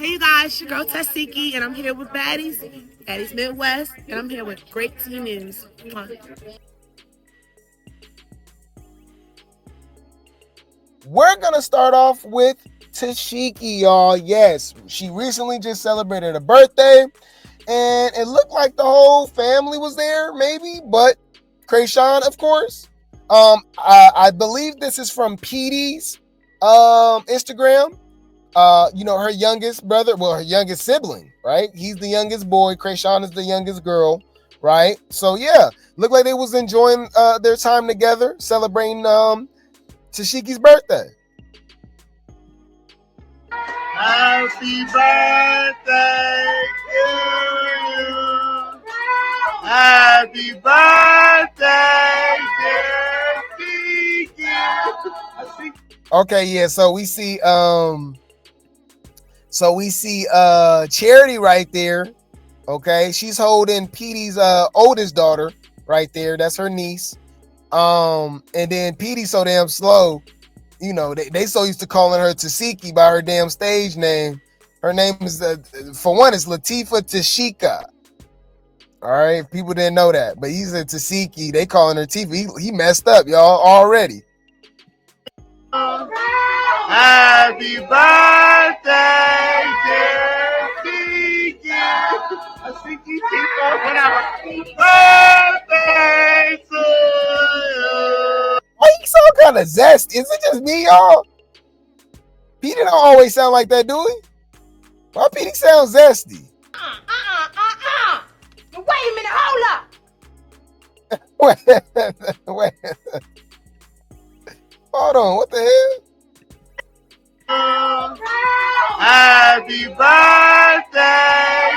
Hey you guys, your girl Tesehki, and I'm here with Baddies Midwest, and I'm here with Grape News. We're gonna start off with Tesehki, y'all. Yes, she recently just celebrated a birthday, and it looked like the whole family was there, maybe, but Chrisean, of course. I believe this is from Petey's Instagram. Her youngest brother, well, her youngest sibling, right? He's the youngest boy. Chrisean is the youngest girl, right? So yeah, looked like they was enjoying their time together, celebrating Tesehki's birthday. Happy birthday to you. Happy birthday, Tesehki. Okay, yeah. So we see Charity right there. Okay, she's holding Petey's oldest daughter right there. That's her niece. And then Petey so damn slow. You know, they so used to calling her Tesehki by her damn stage name. Her name is, for one, it's Latifah Tashika. All right, people didn't know that, but he's a Tesehki. They calling her Tifa. He messed up, y'all, already. Happy birthday, Tesehki. Tesehki, birthday to you. Why you sound kind of zesty? Is it just me, y'all? Petey don't always sound like that, do he? Why Petey sounds zesty? Wait a minute, hold up. Wait. Hold on, what the hell? Happy birthday,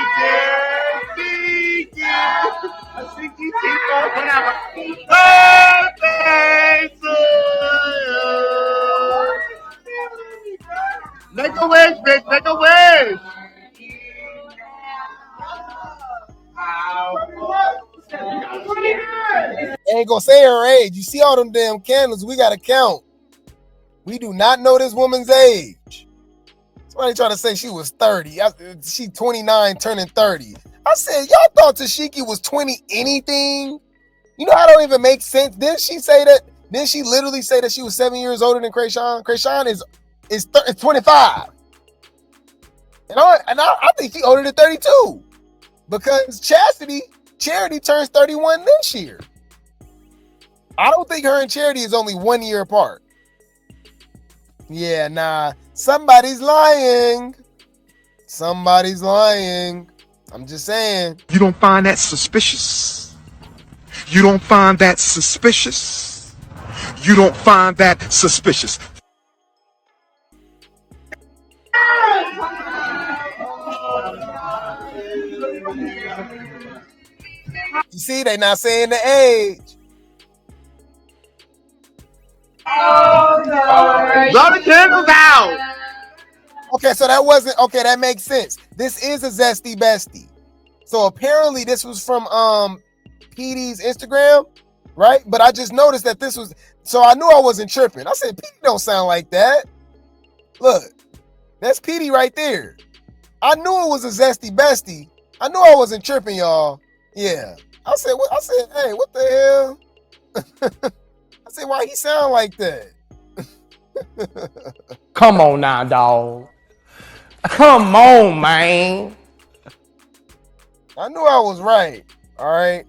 Tesehki. Tesehki, birthday to you. Make a wish, bitch, make a wish. Ain't gonna say her age. You see all them damn candles, we gotta count. We do not know this woman's age. Somebody trying to say she was 30. She 29 turning 30. I said, y'all thought Tesehki was 20 anything? You know how that don't even make sense? Didn't she say that? Didn't she literally say that she was 7 years older than Chrisean? Chrisean is 25. And I think she older than 32. Because Charity turns 31 this year. I don't think her and Charity is only 1 year apart. Yeah, nah. Somebody's lying. Somebody's lying. I'm just saying. You don't find that suspicious? You don't find that suspicious? You don't find that suspicious? You see, they not saying the age. Blow the candles out. Okay, so that makes sense. This is a zesty bestie. So apparently this was from Petey's Instagram, right? But I just noticed that this was, so I knew I wasn't tripping. I said, Petey don't sound like that. Look, that's Petey right there. I knew it was a zesty bestie. I knew I wasn't tripping, y'all. Yeah. I said, hey, what the hell? I said, why he sound like that? Come on now, dog. Come on, man. I knew I was right. All right.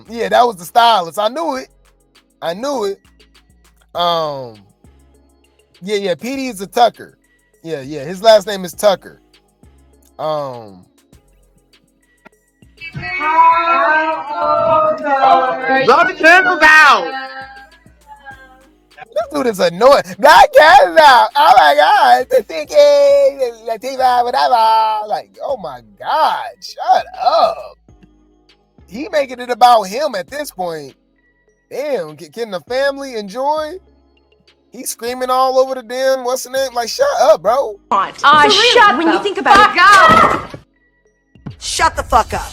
Yeah, that was the stylist. I knew it. Yeah, Petey is a Tucker. Yeah, his last name is Tucker. Blow the candles out. This dude is annoying. That candles out. Oh my God. Latifah, whatever. Like, oh my God. Shut up. He making it about him at this point. Damn, can the family enjoy? He's screaming all over the damn, what's the name? Like, shut up, bro. Shut when you think about it. Up. Shut the fuck up.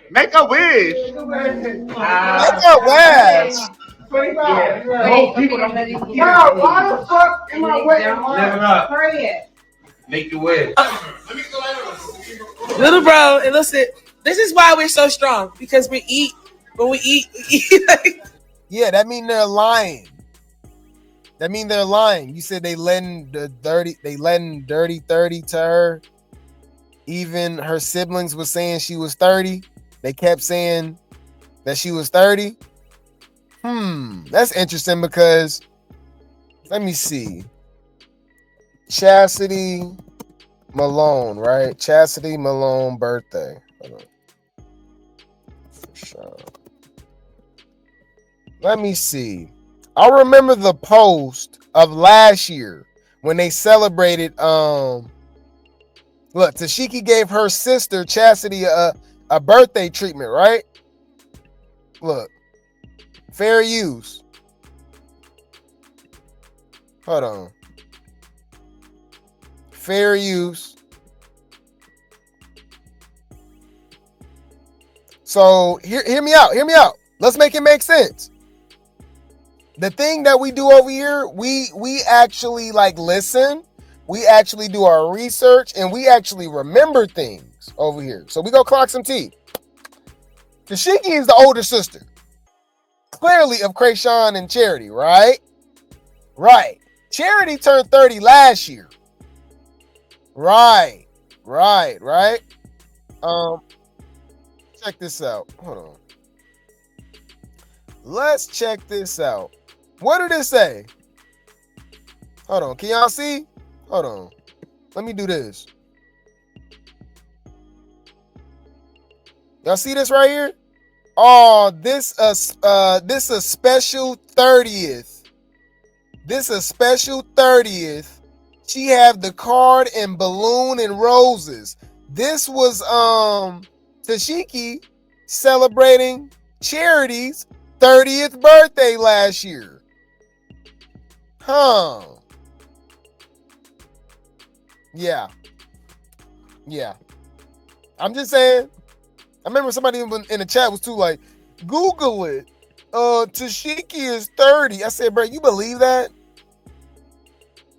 Make a wish. Make a wish. 25. No, people don't get it. No, why the fuck am I waiting? Never up. Hurry it. Make the way. Little bro, and listen, this is why we're so strong, because we eat. When we eat like... Yeah, that mean they're lying. You said they letting dirty 30 to her. Even her siblings was saying she was 30. They kept saying that she was 30. That's interesting because let me see. Chastity Malone, right? Chastity Malone birthday. Hold on. For sure. Let me see. I remember the post of last year when they celebrated. Look, Tesehki gave her sister Chastity a birthday treatment, right? Look, fair use. Hold on. Fair use. So hear me out. Let's make it make sense. The thing that we do over here, we actually like listen, we actually do our research, and we actually remember things over here. So we go clock some tea. Tesehki is the older sister, clearly, of Chrisean and Charity, right? Right. Charity turned 30 last year. Right. Check this out. Hold on. Let's check this out. What did it say? Hold on. Can y'all see? Hold on. Let me do this. Y'all see this right here? Oh, this a special 30th. This a special 30th. She have the card and balloon and roses. This was Tesehki celebrating Charity's 30th birthday last year. Yeah. I'm just saying. I remember somebody in the chat was too like, Google it. Tesehki is 30. I said, bro, you believe that?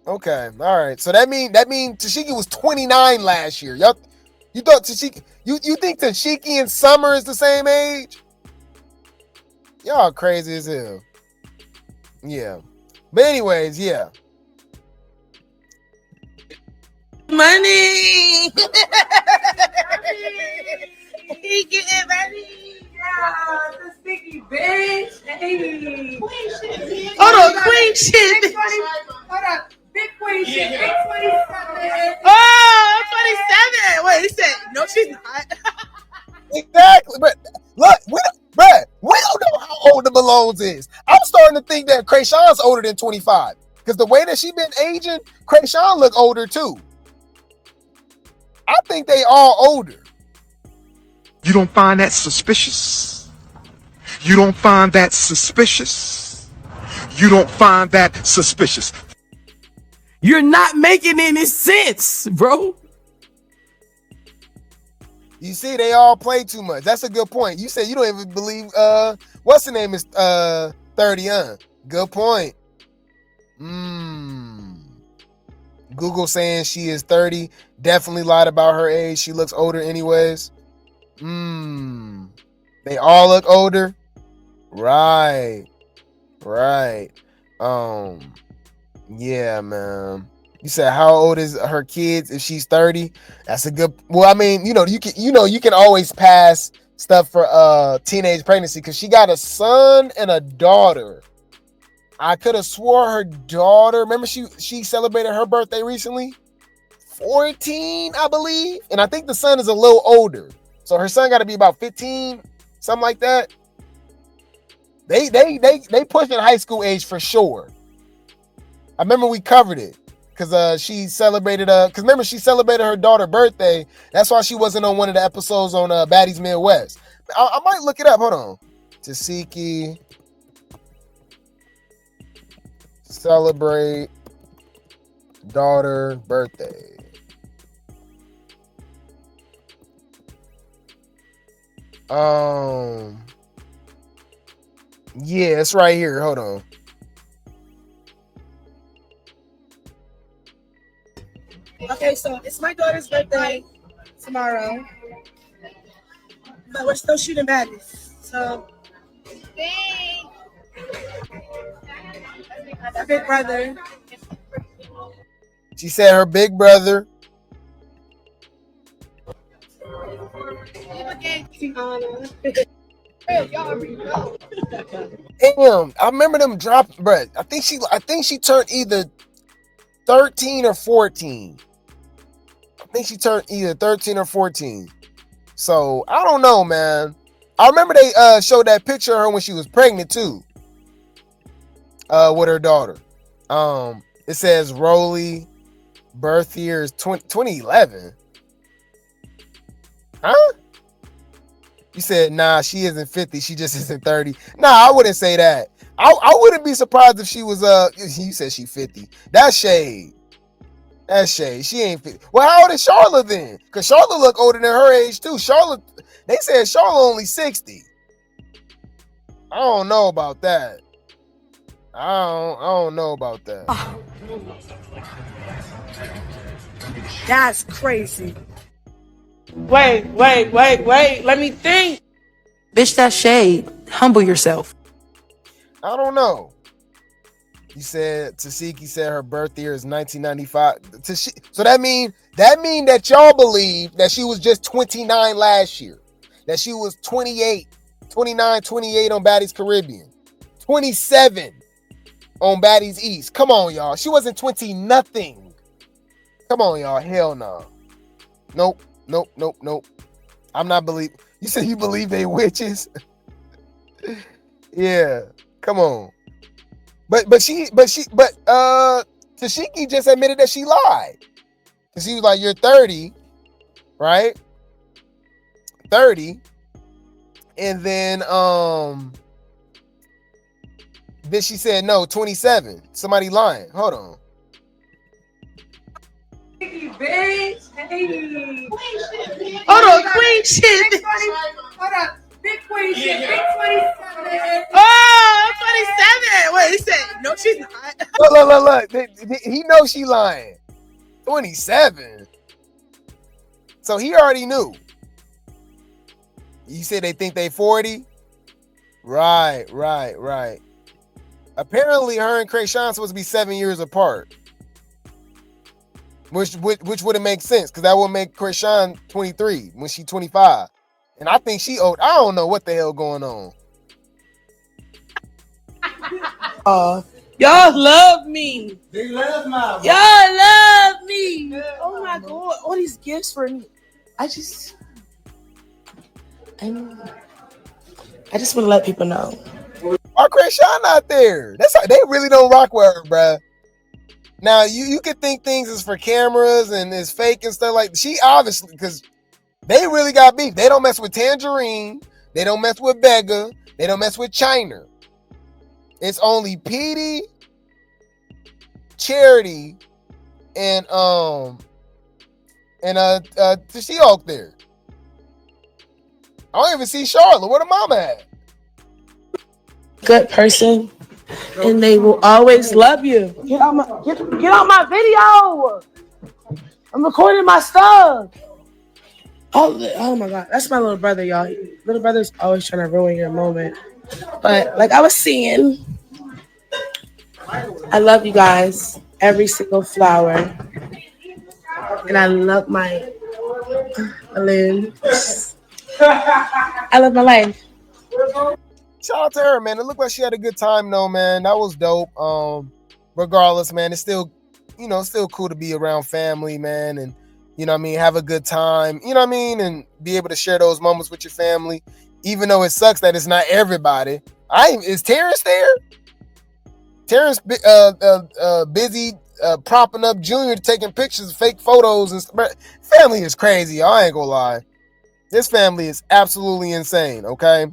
Okay, all right. So that mean Tesehki was 29 last year. Y'all, you thought Tesehki? You think Tesehki and Summer is the same age? Y'all crazy as hell. Yeah. But anyways, yeah. Money. He getting money. Yeah, the sticky bitch. Hey. Hold on, queen shit. Hold on. Big queen shit. Big 27. Oh, 27. Wait, he said, no, she's not. Exactly. But look, we don't know how old the Malones is. I'm starting to think that Chrisean's older than 25. Because the way that she been aging, Chrisean look older too. I think they all older. You don't find that suspicious? You don't find that suspicious? You don't find that suspicious? You're not making any sense, bro. You see, they all play too much. That's a good point. You said you don't even believe what's the name is 30, huh? Good point. Google saying she is 30. Definitely lied about her age. She looks older anyways. They all look older. Right. Yeah, man. You said how old is her kids if she's 30? That's a good. Well, I mean, you can always pass stuff for teenage pregnancy because she got a son and a daughter. I could have swore her daughter. Remember, she celebrated her birthday recently. 14, I believe, and I think the son is a little older. So her son got to be about 15, something like that. They pushing high school age for sure. I remember we covered it because she celebrated because remember she celebrated her daughter's birthday. That's why she wasn't on one of the episodes on Baddies Midwest. I might look it up. Hold on. Tesehki celebrate daughter birthday. Yeah, it's right here. Hold on. Okay, so it's my daughter's birthday tomorrow, but we're still shooting baddies. So, my big brother. She said her big brother. Damn, I remember them dropping, bro. I think she turned either 13 or 14. I think she turned either 13 or 14. So I don't know, man. I remember they showed that picture of her when she was pregnant too. With her daughter. It says Rolly, birth year is 2011. Huh? You said, nah, she isn't 50. She just isn't 30. Nah, I wouldn't say that. I wouldn't be surprised if she was, you said she 50. That's shade. That's shade. She ain't 50. Well, how old is Charlotte then? Because Charlotte look older than her age too. Charlotte, they said Charlotte only 60. I don't know about that. I don't know about that. That's crazy. Wait. Let me think. Bitch, that's shade. Humble yourself. I don't know. You said Tesehki said her birth year is 1995. So that mean that y'all believe that she was just 29 last year. That she was 28 on Baddies Caribbean. 27 on Baddies East. Come on, y'all. She wasn't 20 nothing. Come on, y'all. Hell no. Nope. I'm not believe. You said you believe they witches? Yeah. Come on. But Tesehki just admitted that she lied. Cause she was like, you're 30, right? 30. And then she said no, 27. Somebody lying. Hold on. Bitch. Hey. Hold on, queen shit. Hold up. Big queen shit. Big 27. Oh, 27. Wait, he said, no, she's not. Look. He knows she lying. 27. So he already knew. You said they think they 40? Right. Apparently, her and Chrisean supposed to be 7 years apart. Which wouldn't make sense, because that would make Chrisean 23 when she's 25. And I think she old. I don't know what the hell going on. Y'all love me. They love my Y'all love me. Oh my God. All these gifts for me. I just want to let people know. Why Chrisean not there? That's how, they really don't rock with her, bruh. Now you could think things is for cameras and is fake and stuff like. She obviously, because they really got beef. They don't mess with Tangerine. They don't mess with Begga. They don't mess with China. It's only Petey, Charity, and Tesehki there. I don't even see Charlotte. Where the mama at? Good person, and they will always love you. Get on my video. I'm recording my stuff. Oh my God, that's my little brother, y'all. Little brother's always trying to ruin your moment. But like I was saying, I love you guys, every single flower, and I love my balloons. I love my life. Shout out to her, man. It looked like she had a good time, though, man. That was dope. Regardless, man, it's still, still cool to be around family, man, and have a good time, and be able to share those moments with your family, even though it sucks that it's not everybody. Is Terrence there? Terrence busy propping up Junior, taking pictures, fake photos, and stuff. Family is crazy. I ain't gonna lie. This family is absolutely insane. Okay.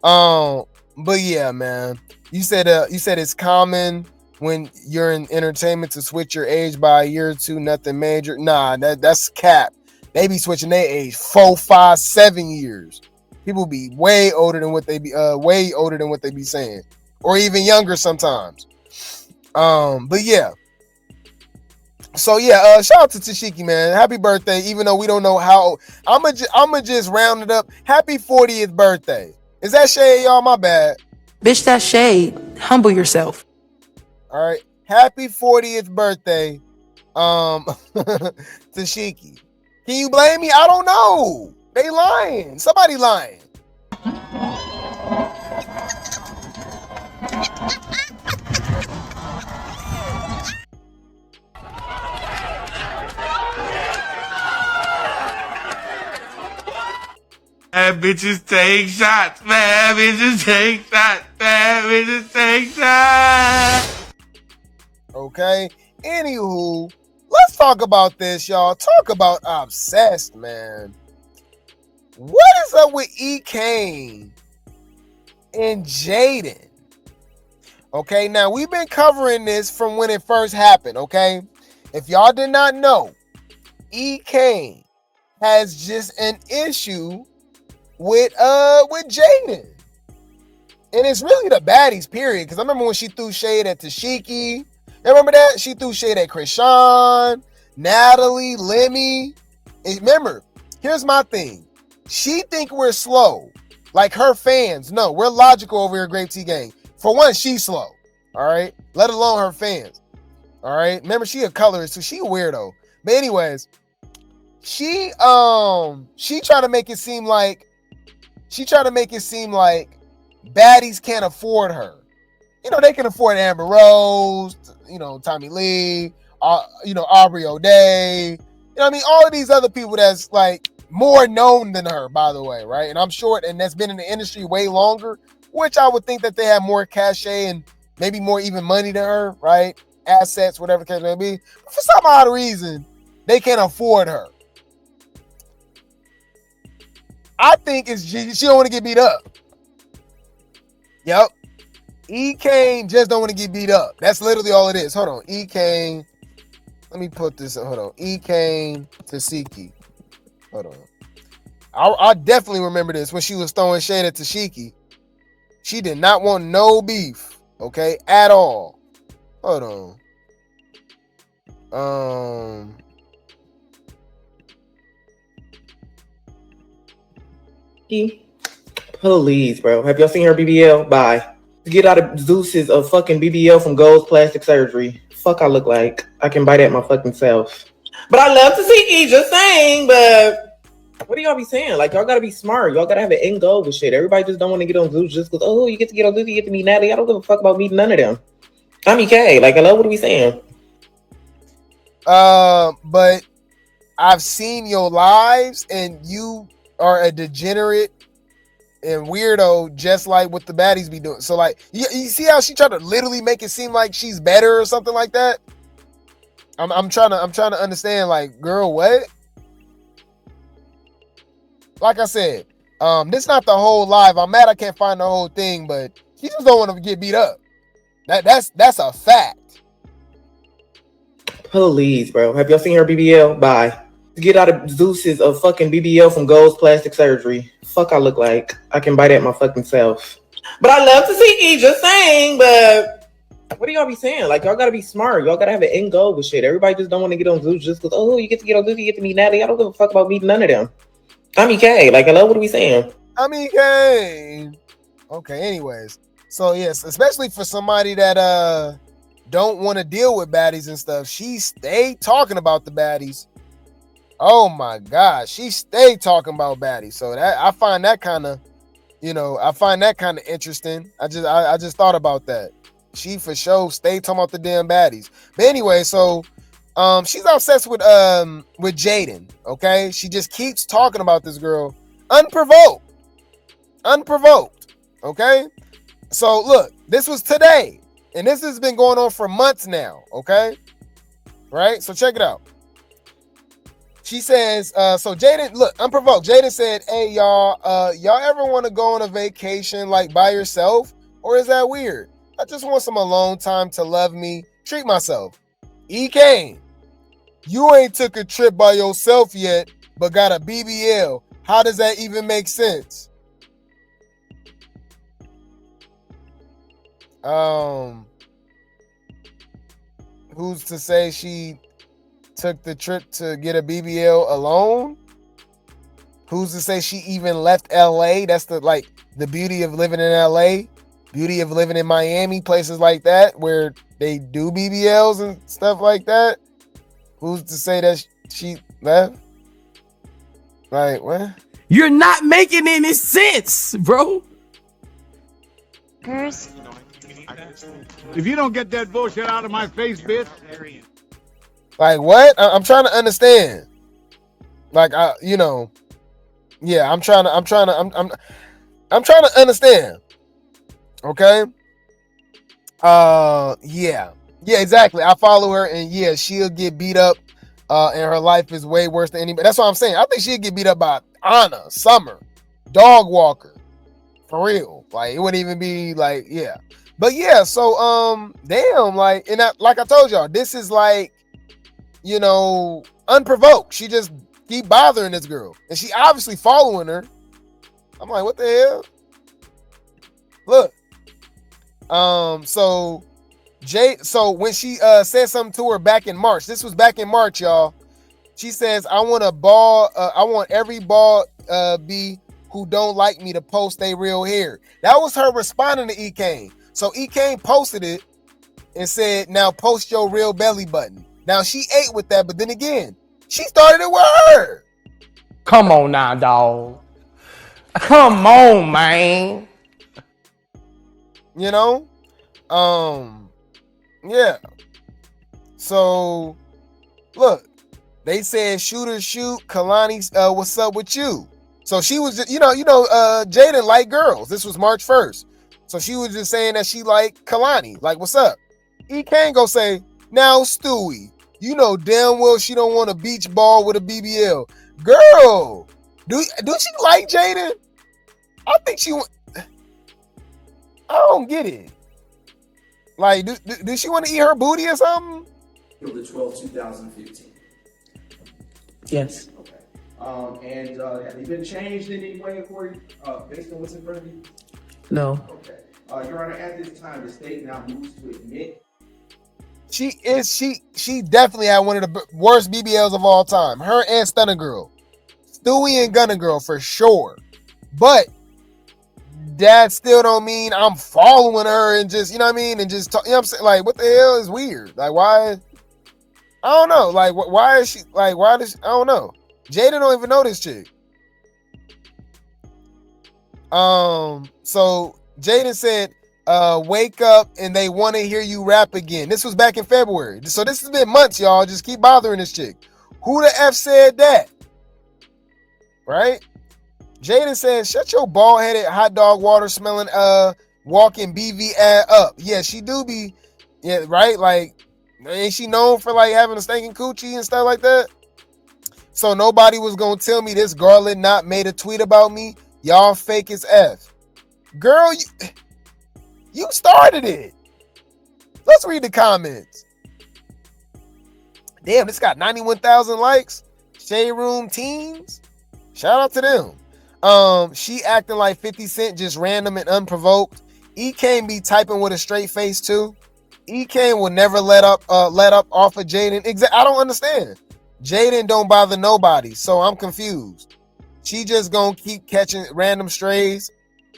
But yeah, man. You said it's common when you're in entertainment to switch your age by a year or two. Nothing major. Nah, that's cap. They be switching their age 4, 5, 7 years. People be way older than what they be saying, or even younger sometimes. But yeah. So yeah, shout out to Tesehki, man. Happy birthday. Even though we don't know how, I'ma just round it up. Happy 40th birthday. Is that shade, y'all? My bad. Bitch, that shade. Humble yourself. All right. Happy 40th birthday, Tesehki. Can you blame me? I don't know. They lying. Somebody lying. Bad bitches take shots. Bad bitches take shots. Bad bitches take shots. Okay. Anywho, let's talk about this, y'all. Talk about obsessed, man. What is up with Ekane and Jaidyn? Okay, now we've been covering this from when it first happened, okay? If y'all did not know, Ekane has just an issue with Jaidyn. And it's really the baddies, period. Because I remember when she threw shade at Tesehki. Remember that? She threw shade at Chrisean, Natalie, Lemmy. And remember, here's my thing. She think we're slow. Like her fans. No, we're logical over here, Grape T Gang. For one, she's slow. All right? Let alone her fans. All right? Remember, she a colorist, so she a weirdo. But anyways, she tried to make it seem like baddies can't afford her. You know, they can afford Amber Rose, you know, Tommy Lee, you know, Aubrey O'Day. You know what I mean? All of these other people that's like more known than her, by the way, right? And I'm sure, and that's been in the industry way longer, which I would think that they have more cachet and maybe more even money than her, right? Assets, whatever the case may be. But for some odd reason, they can't afford her. I think she don't want to get beat up. Yep. Ekane just don't want to get beat up. That's literally all it is. Hold on. Ekane. Let me put this up. Hold on. Ekane Tesehki. Hold on. I definitely remember this when she was throwing shade at Tesehki. She did not want no beef. Okay? At all. Hold on. Please, bro. Have y'all seen her BBL? Bye. Get out of Zeus's of fucking BBL from Gold's plastic surgery. Fuck I look like. I can bite at my fucking self. But I love Tesehki, just saying, but what do y'all be saying? Like, y'all gotta be smart. Y'all gotta have an end goal with shit. Everybody just don't want to get on Zeus just because, oh, you get to get on Zeus, you get to meet Natalie. I don't give a fuck about meeting none of them. I'm EK. Like, hello, what are we saying? But I've seen your lives and you are a degenerate and weirdo, just like what the baddies be doing. So like, you see how she tried to literally make it seem like she's better or something like that? I'm trying to understand, like, girl, what? Like I said, this is not the whole live. I'm mad I can't find the whole thing, but she just don't want to get beat up. That's a fact. Please, bro. Have y'all seen her BBL? Bye. Get out of Zeus's of fucking BBL from Gold's plastic surgery. Fuck I look like. I can bite at my fucking self. But I love Tesehki, just saying, but what do y'all be saying? Like, y'all gotta be smart. Y'all gotta have an end goal with shit. Everybody just don't want to get on Zeus just because, oh, you get to get on Zeus, you get to meet Natalie. I don't give a fuck about meeting none of them. I'm EK. Like, hello, what are we saying? I'm EK. Okay, anyways. So, yes, especially for somebody that don't want to deal with baddies and stuff, she stayed talking about the baddies. Oh my God, she stayed talking about baddies. So that I find that kind of, interesting. I just thought about that. She for sure stayed talking about the damn baddies. But anyway, so she's obsessed with Jaidyn. Okay, she just keeps talking about this girl unprovoked. Okay, so look, this was today, and this has been going on for months now. Okay, right? So check it out. She says, so Jaidyn, look, unprovoked. Jaidyn said, hey, y'all ever want to go on a vacation like by yourself? Or is that weird? I just want some alone time to love me, treat myself. Ekane, you ain't took a trip by yourself yet, but got a BBL. How does that even make sense? Who's to say she took the trip to get a BBL alone? Who's to say she even left LA? That's the beauty of living in LA, beauty of living in Miami, places like that where they do BBLs and stuff like that. Who's to say that she left? Like, what? You're not making any sense, bro. If you don't get that bullshit out of my face, bitch. Like, what? I'm trying to understand. Like, yeah, I'm trying to understand. Okay. Yeah, exactly. I follow her, and yeah, she'll get beat up, and her life is way worse than anybody. That's what I'm saying. I think she'll get beat up by Anna, Summer, Dog Walker, for real. Like, it wouldn't even be like, yeah. But yeah, so damn, like, and like I told y'all, this is like, unprovoked. She just keep bothering this girl, and she obviously following her. I'm like, what the hell? Look. So when she said something to her back in March, this was back in March, y'all. She says, I want every ball B who don't like me to post their real hair. That was her responding to Ekane. So Ekane posted it and said, now post your real belly button. Now she ate with that, but then again, she started it with her. Come on now, dog. Come on, man. Yeah. So look, they said shooters shoot. Kalani's what's up with you? So she was just, Jaidyn like girls. This was March 1st. So she was just saying that she like Kalani. Like, what's up? He can't go say, now Stewie, you know damn well she don't want a beach ball with a BBL. Girl, do she like Jaidyn? I think she I don't get it. Like, do she want to eat her booty or something? April the 12th, 2015. Yes. Okay. And have they been changed in any way according, based on what's in front of you? No. Okay. Your Honor, at this time, the state now moves to admit. She definitely had one of the worst BBLs of all time. Her and Stunner Girl. Stewie and Gunna Girl for sure. But that still don't mean I'm following her and just, and just talk, I'm saying? Like, what the hell is weird? Like, why? I don't know. Like, why is she, like, why does, I don't know. Jaidyn don't even know this chick. So Jaidyn said, wake up and they want to hear you rap again. This was back in February. So this has been months, y'all. Just keep bothering this chick. Who the F said that? Right? Jaidyn says, shut your bald-headed hot dog water smelling walking BV ad up. Yeah, she do be, yeah, right? Like, ain't she known for like having a stinking coochie and stuff like that? So nobody was gonna tell me this Garland not made a tweet about me. Y'all fake as F. Girl, you started it. Let's read the comments. Damn, this got 91,000 likes. Shade Room Teens. Shout out to them. She acting like 50 Cent, just random and unprovoked. Ekane be typing with a straight face too. Ekane will never let up off of Jaidyn. I don't understand. Jaidyn don't bother nobody, so I'm confused. She just gonna keep catching random strays.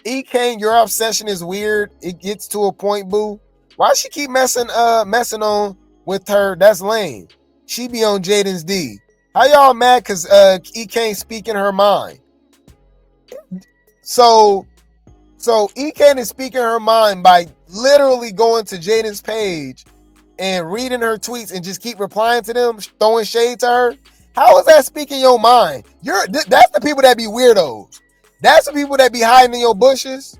Ekane, your obsession is weird. It gets to a point, boo. Why she keep messing on with her? That's lame. She be on Jaidyn's D. How y'all mad because Ekane speaking her mind? So Ekane is speaking her mind by literally going to Jaidyn's page and reading her tweets and just keep replying to them, throwing shade to her. How is that speaking your mind? That's the people that be weirdos. That's the people that be hiding in your bushes,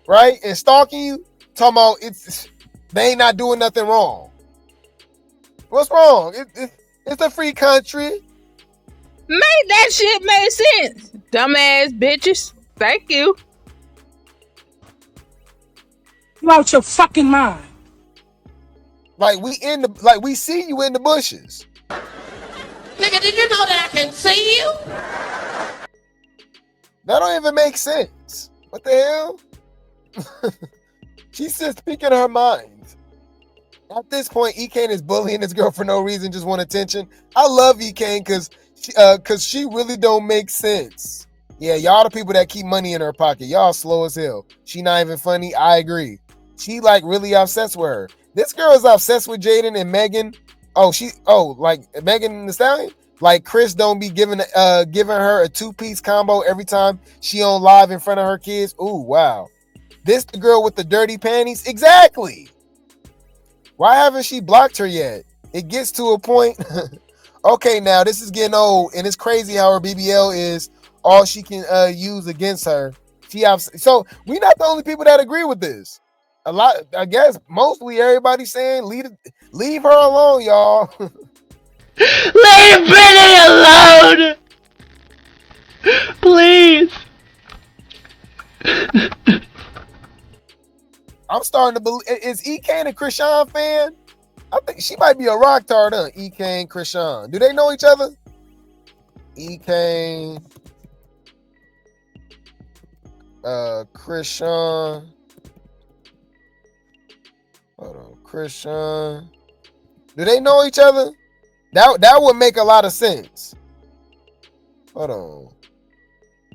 right? And stalking you. Talking about they ain't not doing nothing wrong. What's wrong? It's a free country. Make that shit make sense, dumbass bitches. Thank you. You out your fucking mind. Like we see you in the bushes. Nigga, did you know that I can see you? That don't even make sense. What the hell? She's just speaking her mind. At this point, Ekane is bullying this girl for no reason, just want attention. I love Ekane because she really don't make sense. Yeah, y'all the people that keep money in her pocket. Y'all slow as hell. She not even funny. I agree. She like really obsessed with her. This girl is obsessed with Jaidyn and Megan. Like Megan Thee Stallion. Like Chris don't be giving her a 2-piece combo every time she on live in front of her kids. Ooh, wow. This the girl with the dirty panties? Exactly. Why haven't she blocked her yet? It gets to a point. Okay, now this is getting old, and it's crazy how her BBL is all she can use against her. So we're not the only people that agree with this. A lot, I guess, mostly everybody's saying leave her alone, y'all. Leave Brittany alone! Please! I'm starting to believe. Is Ekane a Chrisean fan? I think she might be a rock tart, huh? Ekane, Chrisean. Do they know each other? Ekane, Chrisean. Hold on, Chrisean. Do they know each other? That would make a lot of sense. Hold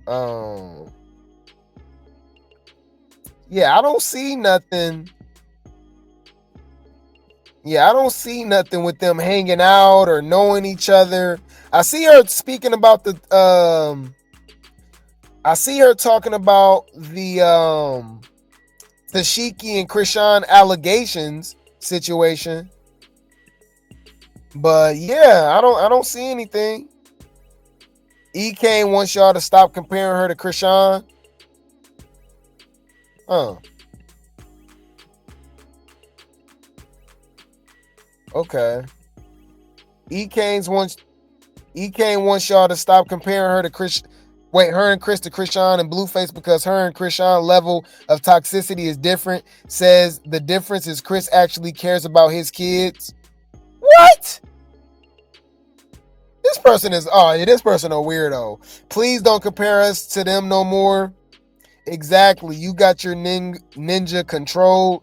on. Yeah, I don't see nothing. Yeah, I don't see nothing with them hanging out or knowing each other. I see her speaking about I see her talking about the Tesehki and Chrisean allegations situation. But yeah, I don't see anything. Ekane wants y'all to stop comparing her to Chrisean. Huh. Okay. Ekane wants y'all to stop comparing her to her and Chris to Chrisean and Blueface because her and Chrisean level of toxicity is different. Says the difference is Chris actually cares about his kids. What? This person a weirdo. Please don't compare us to them no more. Exactly. You got your ninja controlled.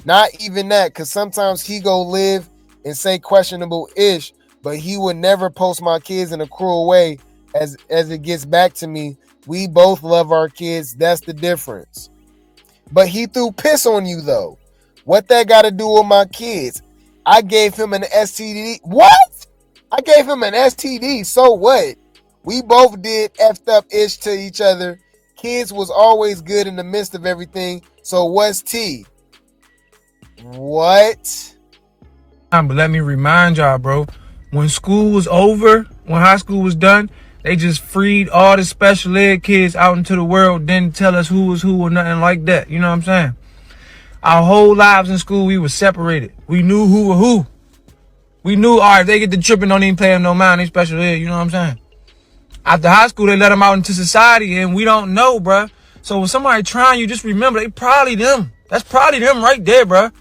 Not even that, because sometimes he go live and say questionable ish, but he would never post my kids in a cruel way as it gets back to me. We both love our kids. That's the difference. But he threw piss on you though. What that got to do with my kids? I gave him an STD. What? I gave him an STD. So what? We both did effed up ish to each other. Kids was always good in the midst of everything. So what's T? What? But let me remind y'all, bro. When school was over, when high school was done, they just freed all the special ed kids out into the world. Didn't tell us who was who or nothing like that. You know what I'm saying? Our whole lives in school, we were separated. We knew who were who. We knew, all right, if they get the tripping, don't even pay them no mind. They special ed. You know what I'm saying? After high school, they let them out into society, and we don't know, bruh. So when somebody trying you, just remember, they probably them. That's probably them right there, bruh.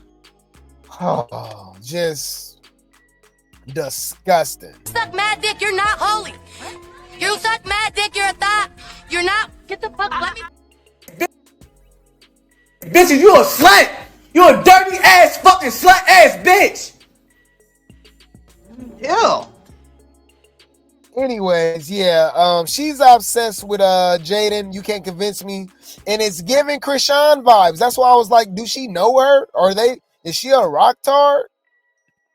Oh, just disgusting. Suck mad dick, you're not holy. You suck mad dick, you're a thought. You're not. Get the fuck, let me. Bitches, you a slut. You a dirty ass fucking slut ass bitch. Ew. Anyways, yeah, she's obsessed with Jaidyn. You can't convince me. And it's giving Chrisean vibes. That's why I was like, do she know her? Is she a rock tart?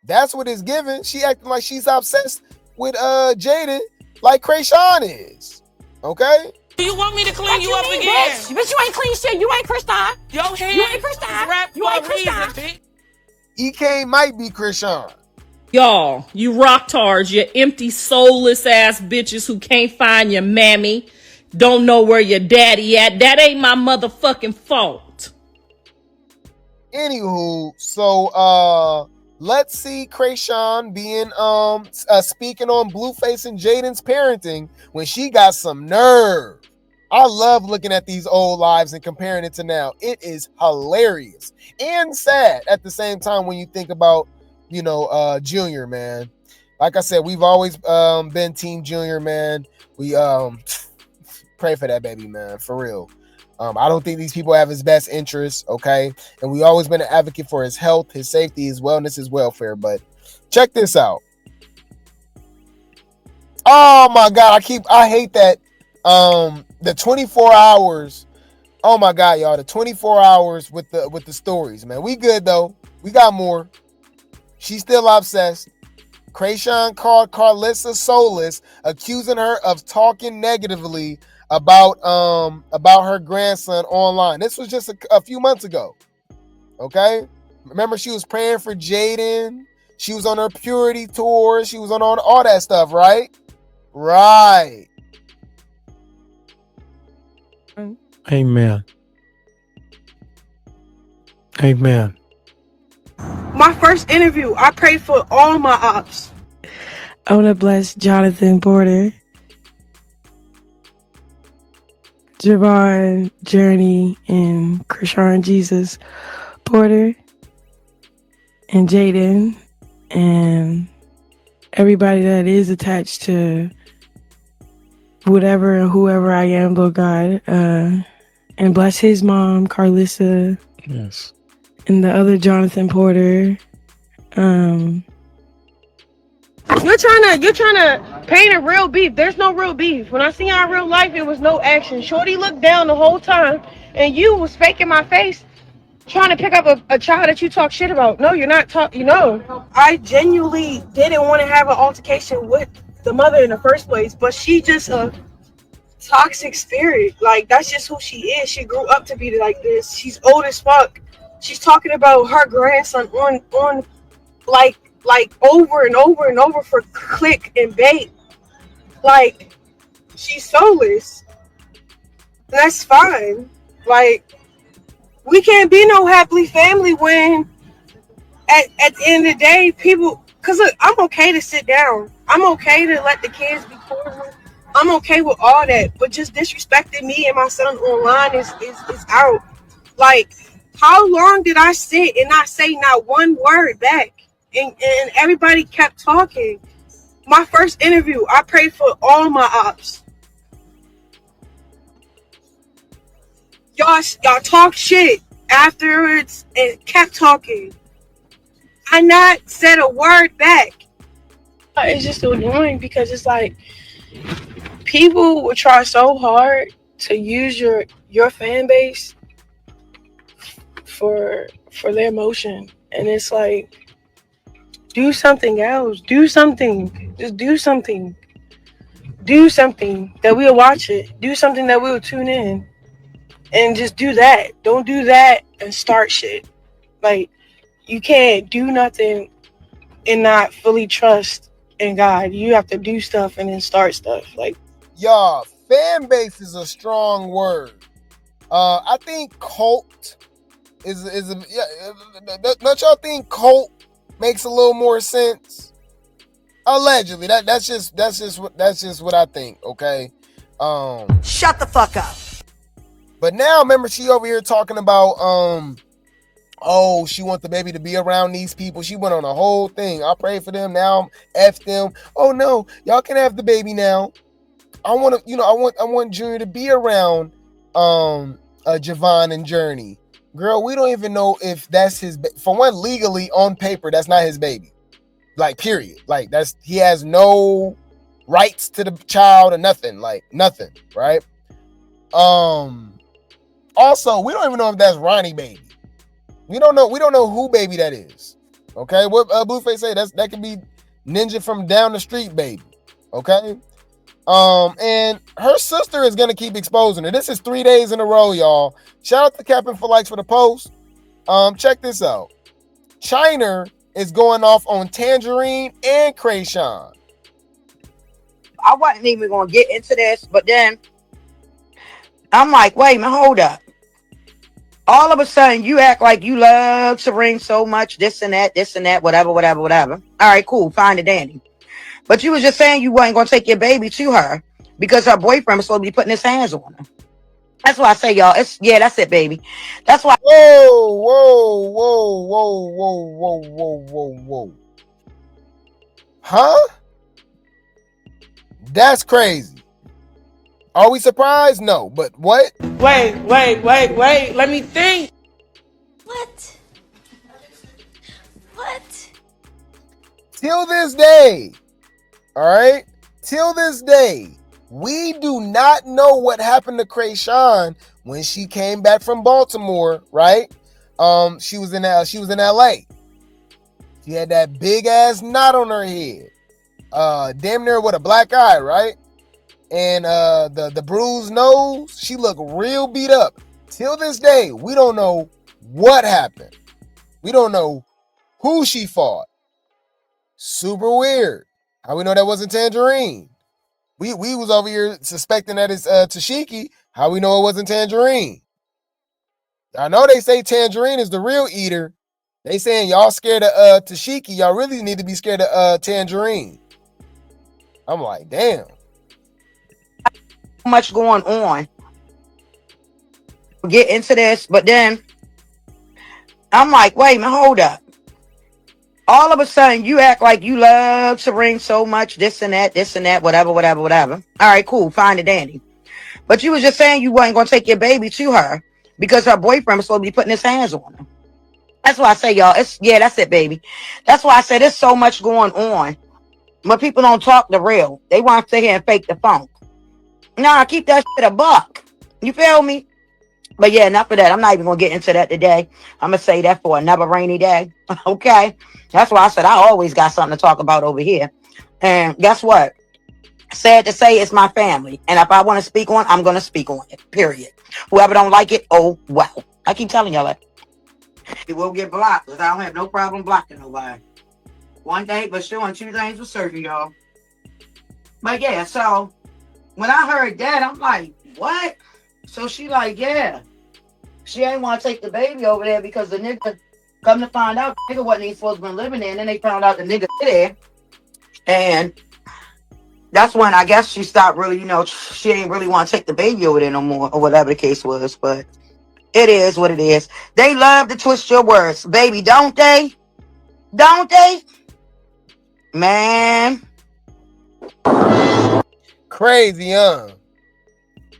That's what it's giving. She acting like she's obsessed with Jaidyn like Chrisean is. Okay? Do you want me to clean you up again? Bitch you ain't clean shit. You ain't Chrisean. Your hand You ain't Chrisean. You ain't Chrisean. Bitch. Ekane might be Chrisean. Y'all, you rocktards, you empty, soulless ass bitches who can't find your mammy, don't know where your daddy at. That ain't my motherfucking fault. Anywho, so let's see Chrisean being speaking on Blueface and Jaidyn's parenting when she got some nerve. I love looking at these old lives and comparing it to now. It is hilarious and sad at the same time when you think about, Junior, man. Like I said, we've always been Team Junior, man. We pray for that baby, man, for real. I don't think these people have his best interests, okay? And we always been an advocate for his health, his safety, his wellness, his welfare. But check this out. Oh my God, I hate that. The 24 hours. Oh my God, y'all, the 24 hours with the stories, man. We good though. We got more. She's still obsessed. Chrisean called Carlissa soulless, accusing her of talking negatively about her grandson online. This was just a few months ago. Okay? Remember, she was praying for Jaidyn. She was on her purity tour. She was on all that stuff, right? Right. Amen. Amen. My first interview, I prayed for all my ops. I want to bless Jonathan Porter, Javon, Journey, and Chrisean Jesus Porter, and Jaidyn, and everybody that is attached to whatever and whoever I am, Lord God. And bless his mom, Carlissa. Yes. And the other Jonathan Porter. You're trying to paint a real beef. There's no real beef. When I seen her in real life, it was no action. Shorty looked down the whole time, and you was faking my face, trying to pick up a child that you talk shit about. No, you're not I genuinely didn't want to have an altercation with the mother in the first place, but she just a toxic spirit. Like, that's just who she is. She grew up to be like this. She's old as fuck. She's talking about her grandson on like over and over and over for click and bait. Like, she's soulless. That's fine. Like, we can't be no happily family when at the end of the day, people, because look, I'm okay to sit down. I'm okay to let the kids be cordial. I'm okay with all that. But just disrespecting me and my son online is out. Like, how long did I sit and not say not one word back? And everybody kept talking. My first interview, I prayed for all my ops. Y'all talk shit afterwards and kept talking. I not said a word back. It's just annoying because it's like people will try so hard to use your fan base for their emotion, and it's like, do something else. Do something. Just do something. Do something that we'll watch it. Do something that we'll tune in. And just do that. Don't do that and start shit. Like, you can't do nothing and not fully trust in God. You have to do stuff and then start stuff. Like, y'all, fan base is a strong word. I think cult don't y'all think cult makes a little more sense? Allegedly, that's just what I think. Okay. Shut the fuck up. But now, remember, she over here talking about oh, she want the baby to be around these people. She went on a whole thing. I pray for them now. F them. Oh no, y'all can have the baby now. I want to, I want Junior to be around Javon and Journey. Girl, we don't even know if that's his. For one, legally on paper, that's not his baby. Like, period. Like, he has no rights to the child or nothing. Like, nothing, right? Also, we don't even know if that's Ronnie baby. We don't know who baby that is. Okay, what Blueface say? That could be Ninja from down the street baby. Okay. And her sister is gonna keep exposing her. This is 3 days in a row, y'all. Shout out to Captain for likes for the post. Check this out. China is going off on Tangerine and Chrisean. I wasn't even gonna get into this, but then I'm like, wait a minute, hold up. All of a sudden, you act like you love Serene so much, this and that, whatever. All right, cool, fine and dandy. But you was just saying you wasn't gonna take your baby to her because her boyfriend was supposed to be putting his hands on her. That's why I say, y'all, that's it, baby. That's why. Whoa. Huh? That's crazy. Are we surprised? No, but what? Wait. Let me think. What? What? Till this day, all right? Till this day, we do not know what happened to Chrisean when she came back from Baltimore, right? She was in LA. She had that big ass knot on her head. Damn near with a black eye, right? And the bruised nose, she looked real beat up. Till this day, we don't know what happened. We don't know who she fought. Super weird. How we know that wasn't Tangerine? We was over here suspecting that it's Tesehki. How we know it wasn't Tangerine? I know they say Tangerine is the real eater. They saying y'all scared of Tesehki. Y'all really need to be scared of Tangerine. I'm like, damn. Much going on. We'll get into this, but then I'm like, wait a minute, hold up. All of a sudden, you act like you love Serene so much, this and that, whatever. All right, cool, fine and dandy. But you was just saying you wasn't going to take your baby to her because her boyfriend was supposed to be putting his hands on her. That's why I say, y'all, that's it, baby. That's why I said there's so much going on. But people don't talk the real. They want to sit here and fake the funk. Nah, keep that shit a buck. You feel me? But yeah, enough of that. I'm not even going to get into that today. I'm going to say that for another rainy day. Okay? That's why I said I always got something to talk about over here. And guess what? Sad to say, it's my family. And if I want to speak on it, I'm going to speak on it. Period. Whoever don't like it, oh, well. I keep telling y'all that. It will get blocked because I don't have no problem blocking nobody. One day for sure and 2 things for certain, y'all. But yeah, so when I heard that, I'm like, what? So she like, yeah. She ain't want to take the baby over there because the nigga, come to find out, the nigga wasn't even supposed to be living there. And then they found out the nigga there. And that's when I guess she stopped really, she ain't really want to take the baby over there no more or whatever the case was. But it is what it is. They love to twist your words, baby, don't they? Don't they? Man. Crazy, huh?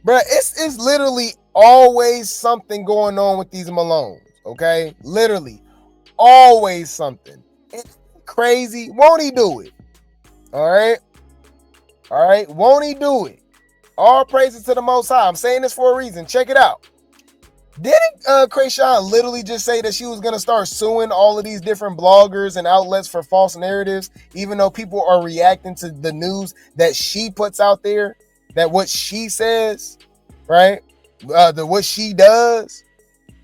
Bruh, it's literally always something going on with these Malones, okay? Literally, always something. It's crazy. Won't he do it? All right? Won't he do it? All praises to the Most High. I'm saying this for a reason. Check it out. Didn't Chrisean literally just say that she was going to start suing all of these different bloggers and outlets for false narratives, even though people are reacting to the news that she puts out there, that what she says, right? What she does?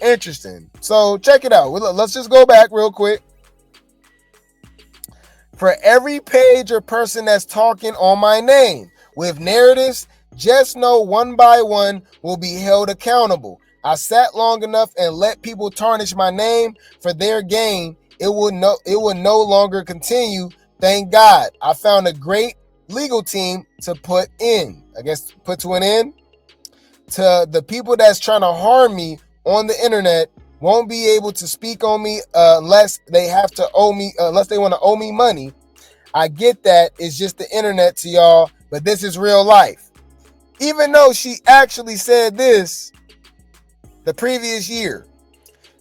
Interesting. So check it out. Let's just go back real quick. For every page or person that's talking on my name with narratives, just know one by one will be held accountable. I sat long enough and let people tarnish my name for their gain. It will no longer continue. Thank God. I found a great legal team to put an end to the people that's trying to harm me on the internet. Won't be able to speak on me unless they want to owe me money. I get that it's just the internet to y'all, but this is real life. Even though she actually said this the previous year.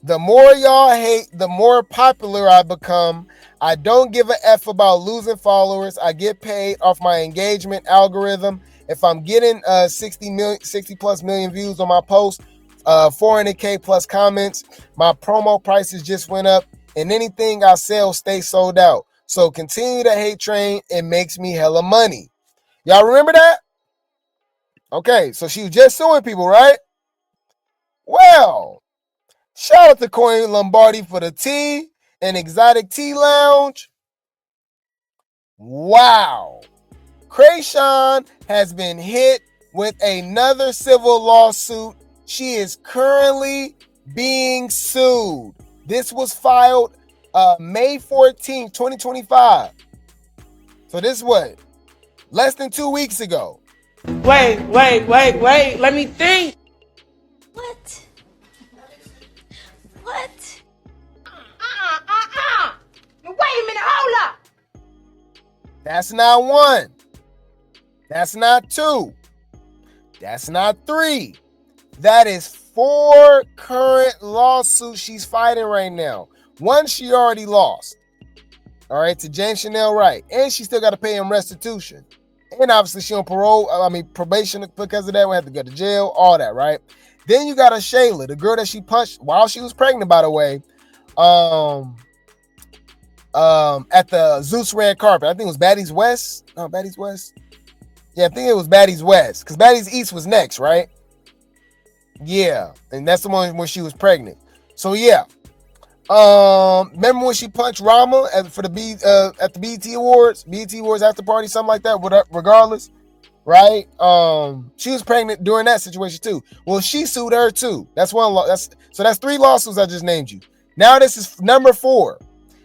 The more y'all hate, the more popular I become. I don't give a F about losing followers. I get paid off my engagement algorithm. If I'm getting 60 plus million views on my post, 400K plus comments, my promo prices just went up, and anything I sell stays sold out. So continue the hate train. It makes me hella money. Y'all remember that? Okay, so she was just suing people, right? Well, shout out to Coin Lombardi for the tea and Exotic Tea Lounge. Wow. Chrisean has been hit with another civil lawsuit. She is currently being sued. This was filed May 14th, 2025. So this is what? Less than 2 weeks ago. Wait. Let me think. What? Wait a minute, hold up. That's not one. That's not two. That's not three. That is 4 current lawsuits she's fighting right now. One she already lost. All right, to James Chanel Wright. And she still got to pay him restitution. And obviously she on probation because of that. We have to go to jail, all that, right? Then you got a Shayla, the girl that she punched while she was pregnant, by the way, at the Zeus red carpet. I think it was Baddies West. No, Baddies West. Yeah, I think it was Baddies West because Baddies East was next, right? Yeah, and that's the one where she was pregnant. So yeah, remember when she punched Rama at the BET Awards after party, something like that. Regardless, right? She was pregnant during that situation too. Well, she sued her too. That's one. That's 3 lawsuits I just named you. Now this is number 4.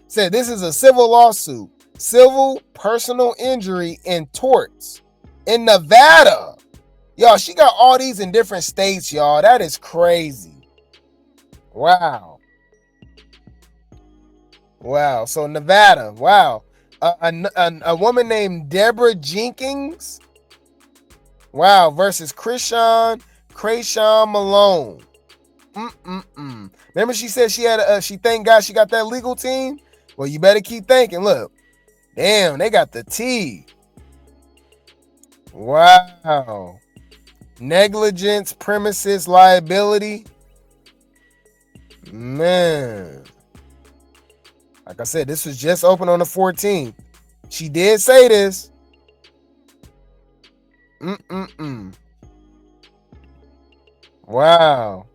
Said this is a civil lawsuit, civil personal injury and torts in Nevada. Y'all, she got all these in different states, y'all. That is crazy. Wow. So Nevada. Wow. A woman named Deborah Jenkins. Wow. Versus Chrisean Malone. Remember she said she had she thank God she got that legal team? Well, you better keep thinking. Look. Damn, they got the T. Wow. Negligence, premises, liability. Man. Like I said, this was just open on the 14th. She did say this. Wow.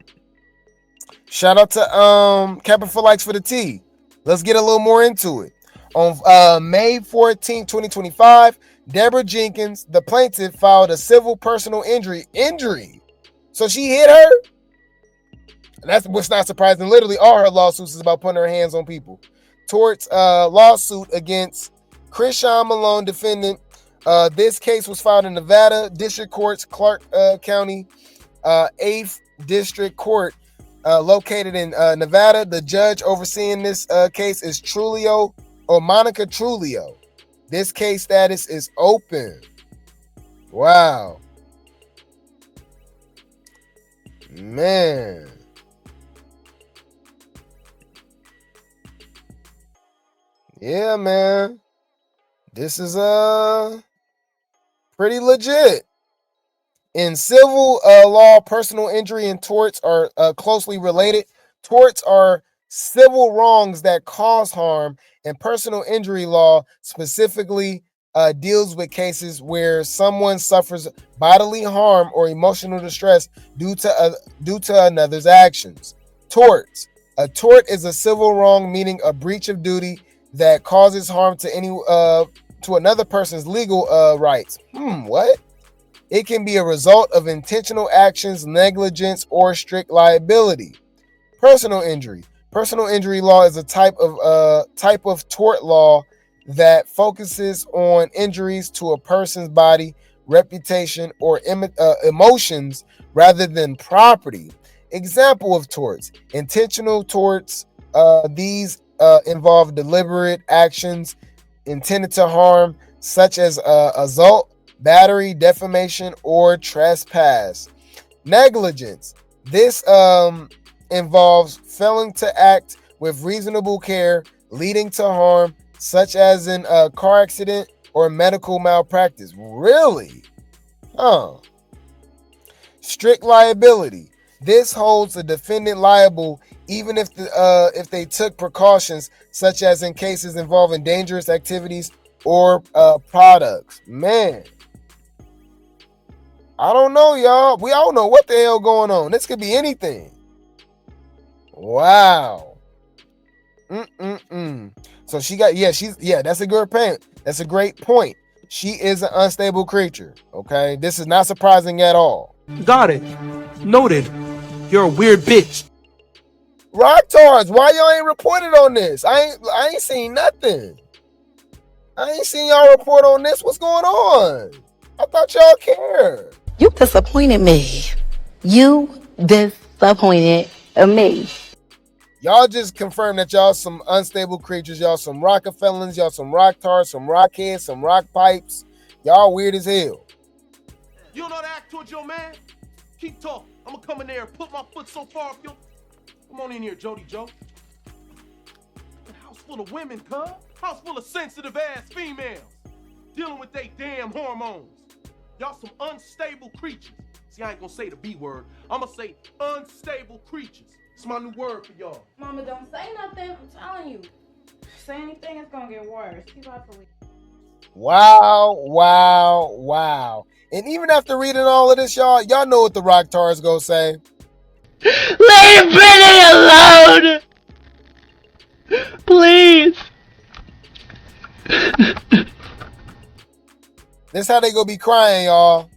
Shout out to Captain for Likes for the T. Let's get a little more into it. On May 14, 2025, Deborah Jenkins, the plaintiff, filed a civil personal injury. So she hit her? And that's what's not surprising. Literally, all her lawsuits is about putting her hands on people. Torts lawsuit against Chrisean Malone, defendant. This case was filed in Nevada District Court's Clark County 8th District Court, located in Nevada. The judge overseeing this case is Monica Trulio. This case status is open. Wow. Man. Yeah, man. This is pretty legit. In civil law, personal injury and torts are closely related. Torts are civil wrongs that cause harm, and personal injury law specifically deals with cases where someone suffers bodily harm or emotional distress due to another's actions. Torts. A tort is a civil wrong, meaning a breach of duty that causes harm to another person's legal rights. What? It can be a result of intentional actions, negligence, or strict liability. Personal injury. Personal injury law is a type of tort law that focuses on injuries to a person's body, reputation, or emotions rather than property. Example of torts. Intentional torts. These involve deliberate actions intended to harm, such as assault, battery, defamation, or trespass. Negligence. This involves failing to act with reasonable care, leading to harm, such as in a car accident or medical malpractice. Really? Strict liability. This holds the defendant liable even if they took precautions, such as in cases involving dangerous activities or products. Man, I don't know, y'all. We all know what the hell going on. This could be anything. Wow. So she got, that's a good point. That's a great point. She is an unstable creature. Okay, this is not surprising at all. Got it. Noted. You're a weird bitch. Rocktards, why y'all ain't reported on this? I ain't seen nothing. I ain't seen y'all report on this. What's going on? I thought y'all cared. You disappointed me. You disappointed me. Y'all just confirmed that y'all some unstable creatures. Y'all some Rockefellers. Y'all some rocktards, some rockheads, some rock pipes. Y'all weird as hell. You don't know how to act towards your man? Keep talking. I'm gonna come in there and put my foot so far up your... Come on in here, Jody Joe. A house full of women, cuz. House full of sensitive ass females. Dealing with they damn hormones. Y'all some unstable creatures. See, I ain't gonna say the B word. I'm gonna say unstable creatures. It's my new word for y'all. Mama, don't say nothing. I'm telling you. Say anything, it's gonna get worse. Keep out for week. Wow, wow, wow. And even after reading all of this, y'all know what the Rock Tar is gonna say. Leave Brittany alone! Please! This how they gonna be crying, y'all.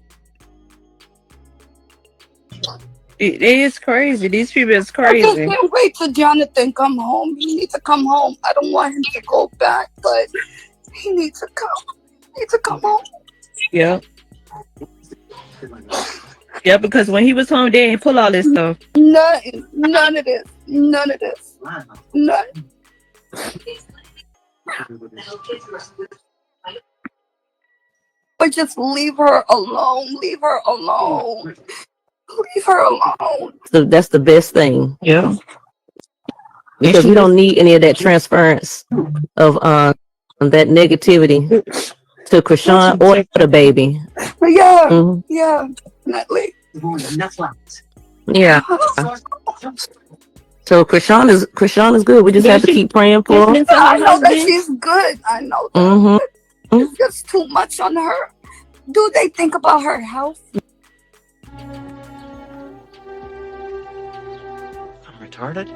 It is crazy. These people is I just crazy. can't wait till Jonathan come home. He needs to come home. I don't want him to go back, but he needs to come. He needs to come home. Yeah. Yeah, because when he was home, they didn't pull all this stuff. None of this. None of this. None. But just leave her alone. Leave her alone. Leave her alone. So that's the best thing. Yeah. Because we don't need any of that transference of that negativity to Chrisean or the baby. Yeah. Mhm. Yeah. Definitely. Yeah. So Chrisean is good. We just have to keep praying for her. I know that she's good. I know that. Mm-hmm. It's just too much on her. Do they think about her health? I'm retarded.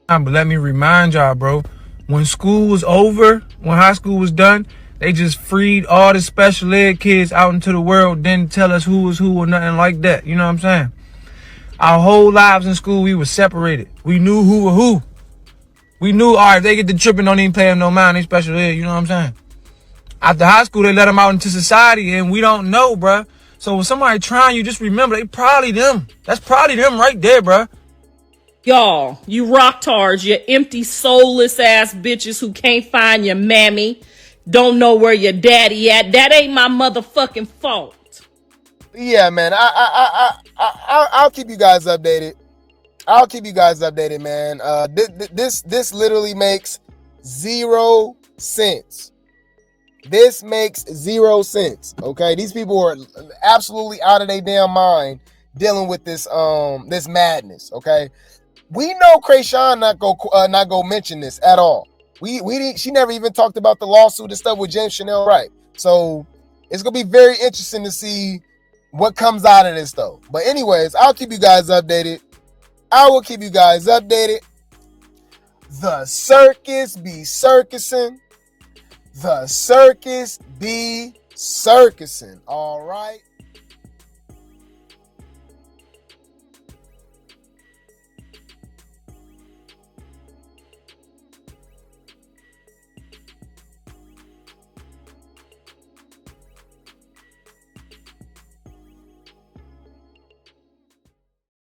But let me remind y'all, bro, when school was over, when high school was done, they just freed all the special ed kids out into the world, didn't tell us who was who or nothing like that. You know what I'm saying? Our whole lives in school, we were separated. We knew who were who. We knew, all right, if they get the tripping, don't even pay them no mind, they special ed, you know what I'm saying? After high school, they let them out into society, and we don't know, bro. So when somebody trying you, just remember, they probably them. That's probably them right there, bro. Y'all, you rocktards, you empty, soulless ass bitches who can't find your mammy, don't know where your daddy at. That ain't my motherfucking fault. Yeah, man. I'll keep you guys updated. I'll keep you guys updated, man. This literally makes 0 cents. This makes 0 cents. Okay, these people are absolutely out of their damn mind dealing with this this madness. Okay, we know Chrisean not go mention this at all. She never even talked about the lawsuit and stuff with James Chanel, right? So it's gonna be very interesting to see what comes out of this, though. But anyways, I'll keep you guys updated. I will keep you guys updated. The circus be circusing. The circus be circusing. All right.